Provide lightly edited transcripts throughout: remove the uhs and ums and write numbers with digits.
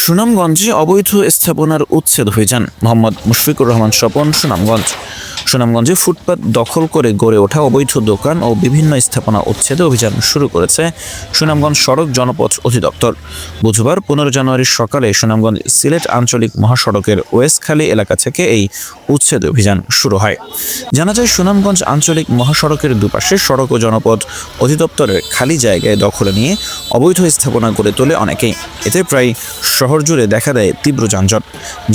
সুনামগঞ্জে অবৈধ স্থাপনার উচ্ছেদ অভিযান। মোহাম্মদ মুশফিকুর রহমান স্বপন, সুনামগঞ্জে ফুটপাত দখল করে গড়ে ওঠা অবৈধ দোকান ও বিভিন্ন স্থাপনা উচ্ছেদে অভিযান শুরু করেছে সুনামগঞ্জ সড়ক জনপথ অধিদপ্তর। বুধবার 15 জানুয়ারি সকালে সুনামগঞ্জ সিলেট আঞ্চলিক মহাসড়কের ওয়েস্টখালী এলাকা থেকে এই উচ্ছেদ অভিযান শুরু হয়। জানা যায়, সুনামগঞ্জ আঞ্চলিক মহাসড়কের দুপাশে সড়ক ও জনপথ অধিদপ্তরের খালি জায়গায় দখলে নিয়ে অবৈধ স্থাপনা গড়ে তোলে অনেকেই। এতে প্রায় শহর জুড়ে দেখা দেয় তীব্র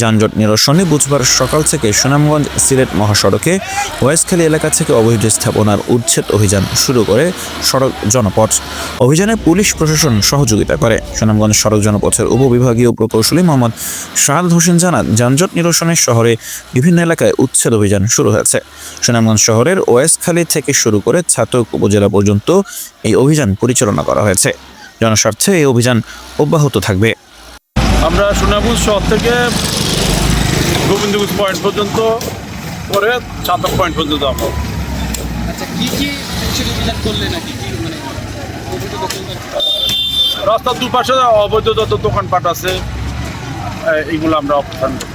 যানজট নিরসনে বুধবার সকাল থেকে সুনামগঞ্জ সিলেট মহাসড়কে ওয়েস্টখালী এলাকা থেকে অবৈধ স্থাপনার উচ্ছেদ অভিযান শুরু করে সড়ক জনপথ। অভিযানে পুলিশ প্রশাসন সহযোগিতা করে। সুনামগঞ্জ সড়ক জনপথের উপবিভাগীয় প্রকৌশলী মোহাম্মদ শাহাদ হোসেন জানান, যানজট নিরসনে শহরে বিভিন্ন এলাকায় উচ্ছেদ অভিযান শুরু হয়েছে। সুনামগঞ্জ শহরের ওয়েস্টখালী থেকে শুরু করে ছাতক উপজেলা পর্যন্ত এই অভিযান পরিচালনা করা হয়েছে। জনস্বার্থে এই অভিযান অব্যাহত থাকবে। আমরা সুনামগঞ্জ শহর থেকে গোবিন্দগঞ্জ পয়েন্ট পর্যন্ত করে ছাতক পয়েন্ট পর্যন্ত যাবো। আচ্ছা, কি অভিযান করলে নাকি কি মানে রাস্তার দুপাশে অবৈধ যত দোকানপাট আছে এইগুলো আমরা অপসারণ করি,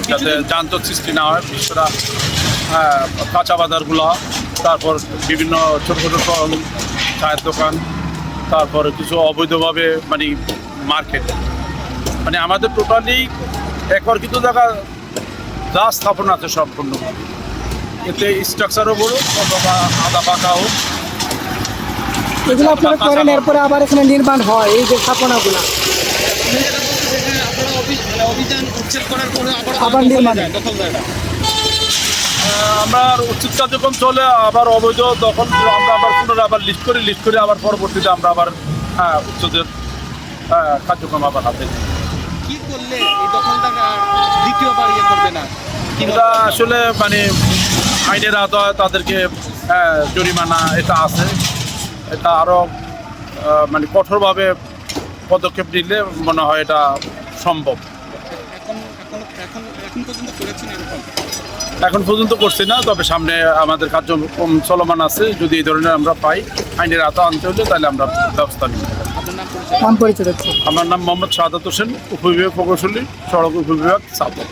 যাতে যানজট সৃষ্টি না হয়। বিশেষ করে কাঁচা বাজারগুলো, তারপর বিভিন্ন ছোটো ছোটো চায়ের দোকান, তারপরে কিছু অবৈধভাবে মানে মার্কেট, মানে আমাদের টোটালি একর কিছু জায়গা যা স্থাপন আছে সম্পূর্ণ, এতে স্ট্রাকচারও বড় অথবা আদা পাকা হোক, এগুলো আপনারা করেন, এরপরে আবার এখানে নির্মাণ হয় এই যে স্থাপনাগুলো অভিযান উচ্ছেদ করার পরে আবার নির্মাণ দখল যায় না। আমরা উচিত কার্যক্রম চলে, আবার অবৈধ দখল আমরা আবার পুনরায় আবার লিস্ট করে আবার পরবর্তীতে আমরা আবার উচ্ছেদের কার্যক্রম আবার হাতে নিই। কি করলে এই দখলটা দ্বিতীয়বার করবে না? এটা আসলে মানে আইনের আওতায় তাদেরকে জরিমানা এটা আছে, এটা আরও মানে কঠোরভাবে পদক্ষেপ নিলে মনে হয় এটা সম্ভব। এখন পর্যন্ত করছি না, তবে সামনে আমাদের কার্যক্রম চলমান আছে। যদি এই ধরনের আমরা পাই আইনের আওতায় আনতে হলে তাহলে আমরা ব্যবস্থা নিব। নাম পরিচয় হচ্ছে। আমার নাম মোহাম্মদ শাহাদ হোসেন, উপবিভাগ প্রকৌশলী, সড়ক উপবিভাগ, ছাতক।